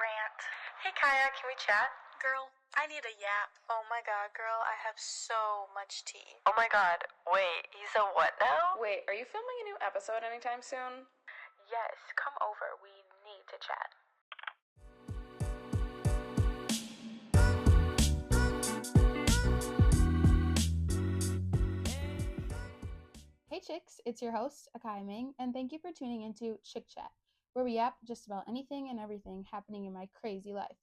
rant. Hey Kaya, can we chat? Girl, I need a yap. Oh my god, girl, I have so much tea. Oh my god, wait, he's a what now? Wait, are you filming a new episode anytime soon? Yes, come over, we need to chat. Hey chicks, it's your host, Akyah, and thank you for tuning into Chick Chat, where we yap just about anything and everything happening in my crazy life.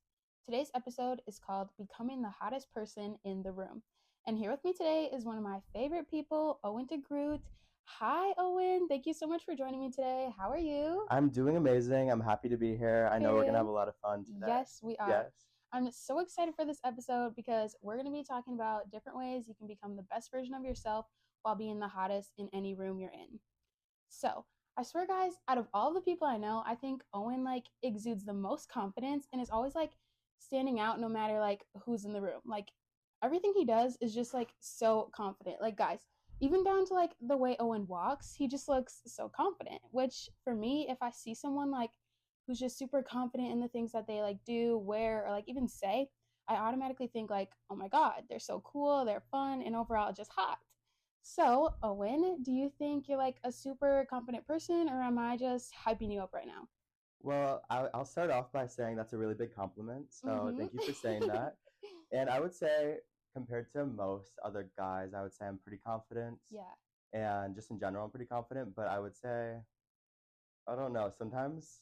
Today's episode is called Becoming the Hottest Person in the Room. And here with me today is one of my favorite people, Owen DeGroot. Hi, Owen. Thank you so much for joining me today. How are you? I'm doing amazing. I'm happy to be here. I know we're going to have a lot of fun today. Yes, we are. Yes. I'm so excited for this episode because we're going to be talking about different ways you can become the best version of yourself while being the hottest in any room you're in. So, I swear guys, out of all the people I know, I think Owen exudes the most confidence and is always standing out no matter who's in the room. Everything he does is just so confident. Guys, even down to the way Owen walks, he just looks so confident, which for me, if I see someone who's just super confident in the things that they do, wear, or even say, I automatically think oh my god, they're so cool, they're fun, and overall just hot. So, Owen, do you think you're a super confident person, or am I just hyping you up right now? Well, I'll start off by saying that's a really big compliment. So thank you for saying that. And I would say, compared to most other guys, I would say I'm pretty confident. Yeah. And just in general, I'm pretty confident. But I would say, I don't know, sometimes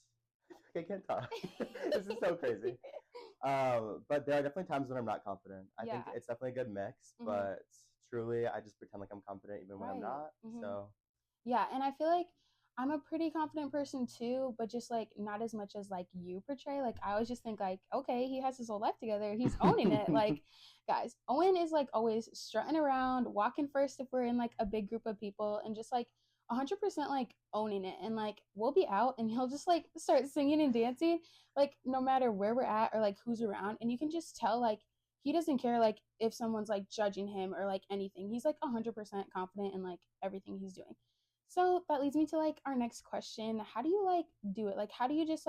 I can't talk. This is so crazy. But there are definitely times when I'm not confident. I think it's definitely a good mix, but truly I just pretend like I'm confident even when I'm not. So yeah, and I feel like I'm a pretty confident person too, but just not as much as you portray. I always just think okay, he has his whole life together, he's owning it. Guys, Owen is always strutting around, walking first if we're in a big group of people, and just 100% owning it. And we'll be out and he'll just start singing and dancing no matter where we're at or who's around, and you can just tell he doesn't care if someone's judging him or anything. He's 100% confident in everything he's doing. So that leads me to our next question. How do you do it? How do you just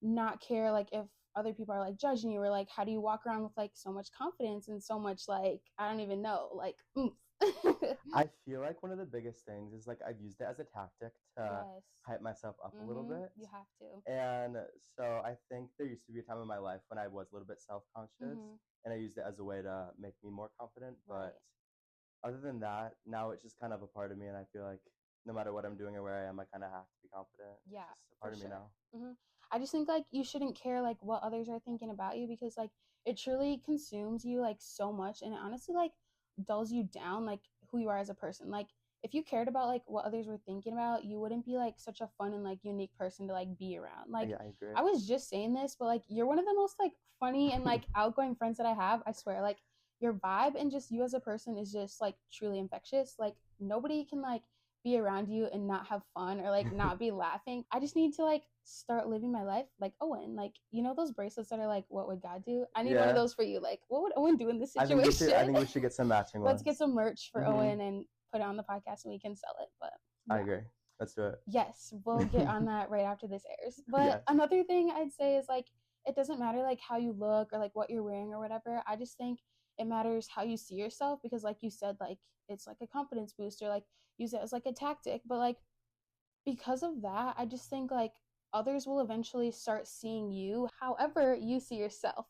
not care if other people are judging you, or how do you walk around with so much confidence and so much I don't even know oomph? I feel like one of the biggest things is I've used it as a tactic to hype myself up a little bit. You have to. And so I think there used to be a time in my life when I was a little bit self-conscious, and I used it as a way to make me more confident. But other than that, now it's just kind of a part of me, and I feel like no matter what I'm doing or where I am, I kind of have to be confident. Yeah, it's just a part of me now. I just think you shouldn't care what others are thinking about you, because it truly consumes you so much, and it honestly dulls you down who you are as a person. If you cared about what others were thinking about, you wouldn't be such a fun and unique person to be around. Yeah, I agree. I was just saying this, but you're one of the most funny and outgoing friends that I have. I swear, your vibe and just you as a person is just truly infectious. Nobody can be around you and not have fun or not be laughing. I just need to start living my life like Owen. You know those bracelets that are what would God do? I need one of those for you. What would Owen do in this situation? I think we should get some matching ones. Let's get some merch for Owen and put it on the podcast and we can sell it. But yeah. I agree. Let's do it. Yes, we'll get on that right after this airs. But another thing I'd say is it doesn't matter how you look or what you're wearing or whatever. I just think it matters how you see yourself, because you said it's a confidence booster. Use it as a tactic. But because of that, I just think others will eventually start seeing you however you see yourself.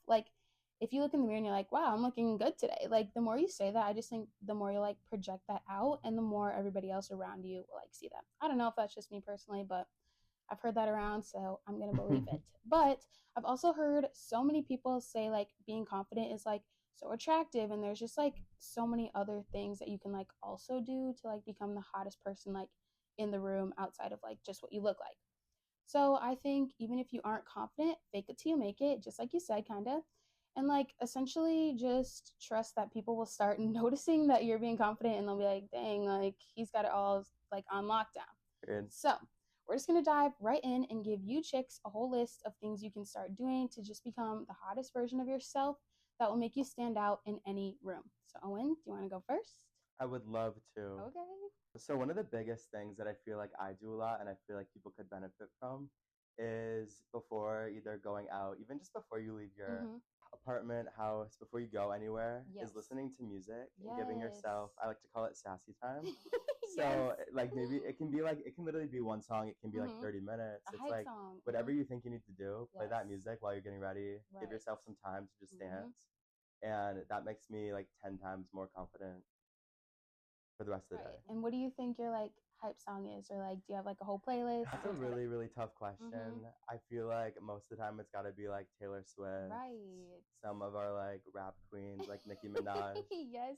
If you look in the mirror and you're wow, I'm looking good today, the more you say that, I just think the more you project that out, and the more everybody else around you will see that. I don't know if that's just me personally, but I've heard that around, so I'm gonna believe it. But I've also heard so many people say being confident is so attractive, and there's just so many other things that you can also do to become the hottest person in the room outside of just what you look like. So I think even if you aren't confident, fake it till you make it, just like you said, kind of. And essentially just trust that people will start noticing that you're being confident, and they'll be dang, he's got it all on lockdown. Good. So we're just going to dive right in and give you chicks a whole list of things you can start doing to just become the hottest version of yourself that will make you stand out in any room. So Owen, do you want to go first? I would love to. Okay. So one of the biggest things that I feel I do a lot, and I feel people could benefit from, is before either going out, even just before you leave your apartment, house, before you go anywhere, is listening to music and giving yourself, I like to call it sassy time. So like maybe it can literally be one song, it can be like 30 minutes. It's like song. whatever you think you need to do, play that music while you're getting ready, give yourself some time to just dance. And that makes me like 10 times more confident for the rest of the day. And what do you think your like hype song is, or like do you have like a whole playlist? That's a really, really tough question. I feel like most of the time it's got to be like Taylor Swift, some of our like rap queens like Nicki Minaj,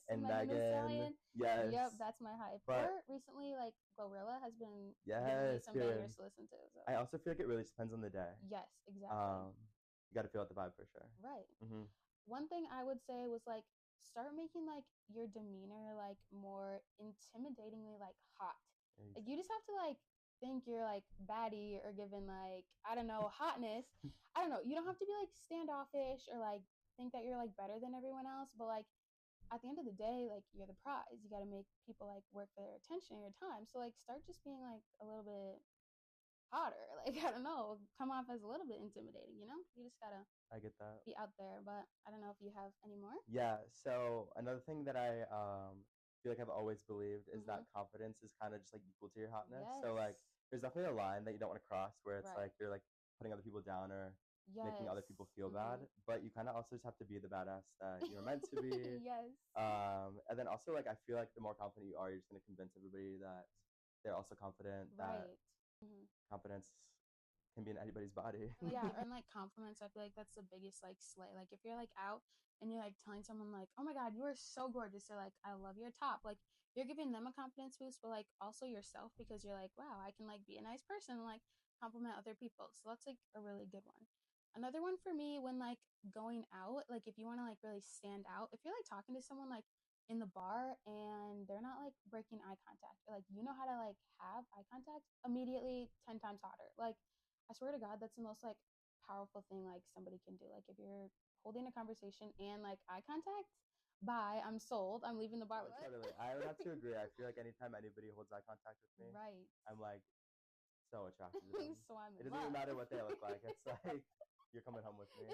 and Megan. Yes, yep, that's my hype. Or recently, like Glorilla has been giving me some bangers to listen to. So. I also feel like it really depends on the day. Yes, exactly. You got to feel out the vibe for sure. Right. One thing I would say was like start making like your demeanor like more intimidatingly like hot. Like you just have to like think you're like baddie or given like, I don't know, hotness. I don't know. You don't have to be like standoffish or like think that you're like better than everyone else, but like at the end of the day, like you're the prize. You got to make people like work their attention and your time. So like start just being like a little bit hotter. Like I don't know, come off as a little bit intimidating, you know? You just gotta I get that. Be out there, but I don't know if you have any more. Yeah, so another thing that I feel like I've always believed is that confidence is kind of just like equal to your hotness. So like there's definitely a line that you don't want to cross where it's like you're like putting other people down or making other people feel bad, but you kind of also just have to be the badass that you're meant to be. And then also like I feel like the more confident you are, you're just going to convince everybody that they're also confident, that confidence can be in anybody's body. And like compliments, I feel like that's the biggest like slay. Like if you're like out and you're like telling someone like, oh my god, you are so gorgeous, or like I love your top, like you're giving them a confidence boost, but like also yourself, because you're like, wow, I can like be a nice person and like compliment other people. So that's like a really good one. Another one for me, when like going out, like if you want to like really stand out, if you're like talking to someone like in the bar and they're not like breaking eye contact, or like you know how to like have eye contact, immediately 10 times hotter. Like I swear to God, that's the most like powerful thing like somebody can do. Like if you're holding a conversation and like eye contact, bye, I'm sold. I'm leaving the bar with totally. I would have to agree. I feel like anytime anybody holds eye contact with me, I'm like so attracted to them. So I'm it doesn't even matter what they look like. It's like you're coming home with me.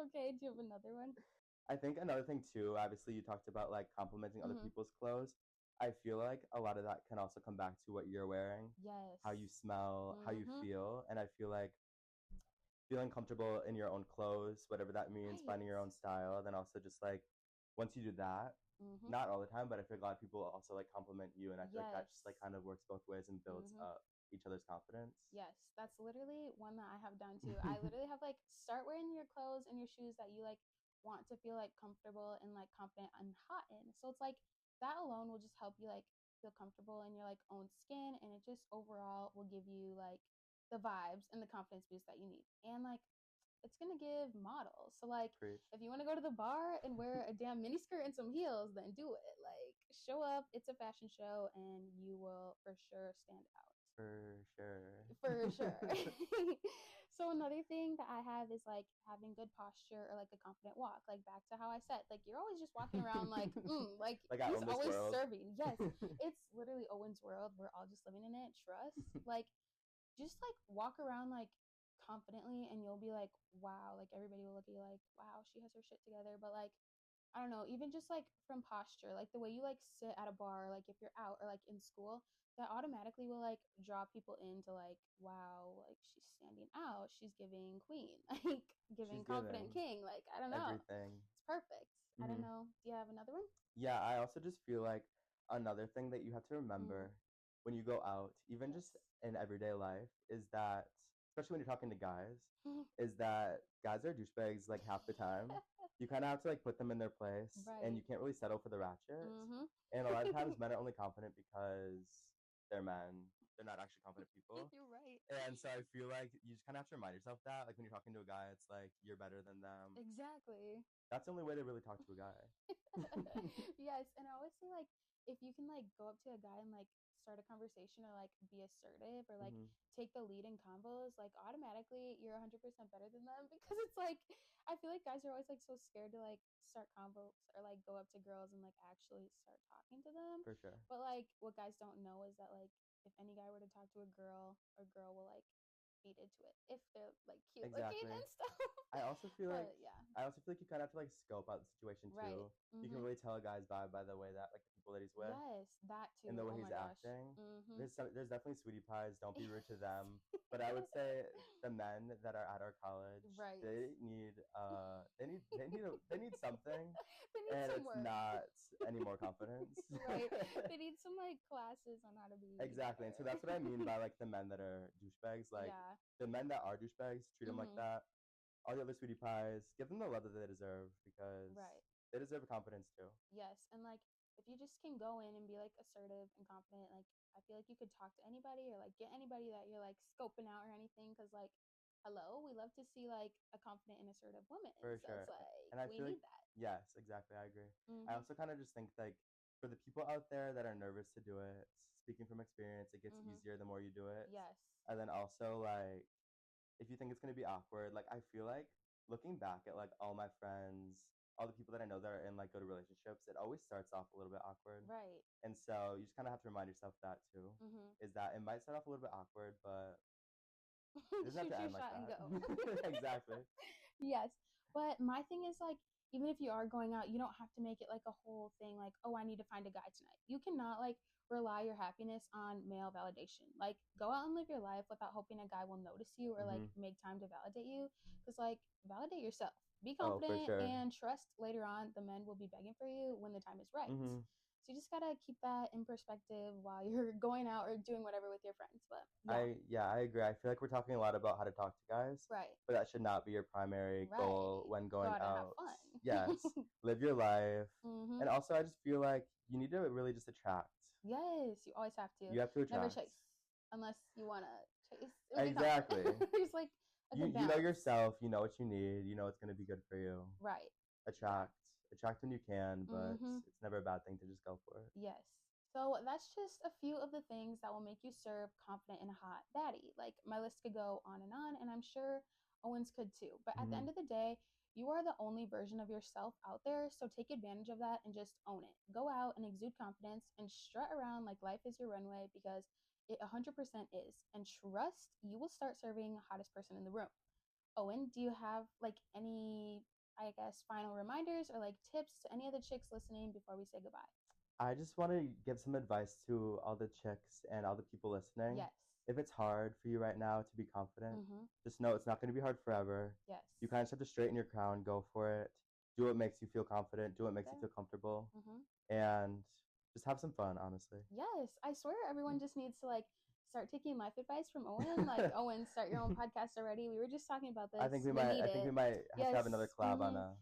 Okay, do you have another one? I think another thing too, obviously you talked about like complimenting other people's clothes. I feel like a lot of that can also come back to what you're wearing, how you smell, how you feel. And I feel like feeling comfortable in your own clothes, whatever that means, finding your own style. Then also just like once you do that, not all the time, but I feel like a lot of people also like compliment you. And I feel like that just like kind of works both ways and builds up each other's confidence. Yes, that's literally one that I have done too. I literally have like start wearing your clothes and your shoes that you like want to feel like comfortable and like confident and hot in. So it's like that alone will just help you like feel comfortable in your like own skin, and it just overall will give you like the vibes and the confidence boost that you need. And like it's gonna give models. So like if you want to go to the bar and wear a damn miniskirt and some heels, then do it. Like show up, it's a fashion show, and you will for sure stand out. For sure. So another thing that I have is like having good posture or like a confident walk. Like back to how I said, like you're always just walking around like like he's always serving. Yes, it's literally Owen's world. We're all just living in it. Trust. Like just like walk around like confidently, and you'll be like, wow. Like everybody will look at you like, wow, she has her shit together. But like I don't know, even just like from posture, like the way you like sit at a bar, like if you're out or like in school, that automatically will like draw people into like, wow, like she's standing out, she's giving queen, like giving confident king, like I don't know, everything. It's perfect. I don't know, do you have another one? Yeah, I also just feel like another thing that you have to remember when you go out, even just in everyday life, is that especially when you're talking to guys, is that guys are douchebags like half the time. You kind of have to like put them in their place, and you can't really settle for the ratchet. And a lot of times men are only confident because they're men. They're not actually confident people. You're right. And so I feel like you just kind of have to remind yourself that, like when you're talking to a guy, it's like you're better than them. Exactly. That's the only way to really talk to a guy. Yes, and I always say like if you can like go up to a guy and like start a conversation or like be assertive or like take the lead in combos, like automatically you're 100% better than them, because it's like I feel like guys are always like so scared to like start combos or like go up to girls and like actually start talking to them. For sure. But like what guys don't know is that like if any guy were to talk to a girl will like feed into it if they're like cute Exactly. looking and stuff. I also feel like But, yeah. I also feel like you kind of have to like scope out the situation Right. too. You can really tell a guy's vibe by the way that like the people that he's with Yes, that too. and the way Oh he's my gosh. acting. Mhm. There's definitely sweetie pies. Don't be rude to them. But I would say the men that are at our college, Right. they need something, They need and some it's work. not any more confidence. Right. They need some like classes on how to be Exactly. And so better. that's what I mean by like the men that are douchebags. Like Yeah. the men that are douchebags, treat them like Mhm. that. All the other sweetie pies, give them the love that they deserve because Right. they deserve confidence too. Yes, and like if you just can go in and be like assertive and confident, like I feel like you could talk to anybody or like get anybody that you're like scoping out or anything, because like, hello, we love to see like a confident and assertive woman. For So sure. it's like And I we feel need like that. yes, exactly. I agree. I Mhm. also kind of just think like for the people out there that are nervous to do it, speaking from experience, it gets Mhm. easier the more you do it. Yes. And then also like if you think it's gonna be awkward, like I feel like looking back at like all my friends, all the people that I know that are in like good relationships, it always starts off a little bit awkward. Right. And so you just kind of have to remind yourself that too. Mhm. Is that it might start off a little bit awkward, but it doesn't have Shoot to your end like shot and that. go. Exactly. Yes. But my thing is like, even if you are going out, you don't have to make it like a whole thing like, oh, I need to find a guy tonight. You cannot like rely your happiness on male validation. Like go out and live your life without hoping a guy will notice you or like make time to validate you. Because like validate yourself. Be Oh, for confident sure. and trust later on the men will be begging for you when the time is right. So you just gotta keep that in perspective while you're going out or doing whatever with your friends. But yeah. I agree. I feel like we're talking a lot about how to talk to guys. Right. But that should not be your primary goal Right. when going Go out and have out. fun. Yes. Live your life. Mhm. And also I just feel like you need to really just attract. Yes, you always have to. You have to attract. Never chase unless you want to chase. Exactly. There's like a good you know balance. yourself, you know what you need, you know it's going to be good for you. Right. Attract when you can, but Mhm. it's never a bad thing to just go for it. Yes. So that's just a few of the things that will make you serve confident and hot baddie. Like my list could go on, and I'm sure Owen's could too. But at the end of the day, you are the only version of yourself out there, so take advantage of that and just own it. Go out and exude confidence and strut around like life is your runway, because it 100% is. And trust, you will start serving the hottest person in the room. Owen, do you have like any, I guess, final reminders or like tips to any of the chicks listening before we say goodbye? I just want to give some advice to all the chicks and all the people listening. Yes. If it's hard for you right now to be confident, just know it's not going to be hard forever. Yes. You kind of just have to straighten your crown, go for it. Do what makes you feel confident. Do what makes you feel comfortable. And just have some fun, honestly. Yes. I swear everyone just needs to like start taking life advice from Owen. Like, Owen, start your own podcast already. We were just talking about this. I think we might have to have another collab on a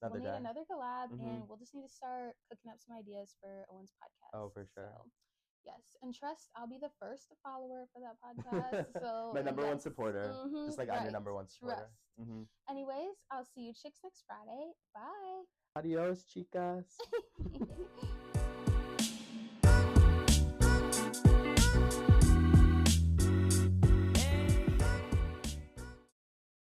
we'll need day. another collab, and we'll just need to start cooking up some ideas for Owen's podcast. Oh, for sure. So, yes, and trust, I'll be the first follower for that podcast. So my number one supporter, just like I'm your number one supporter. Anyways, I'll see you chicks next Friday. Bye. Adios, chicas.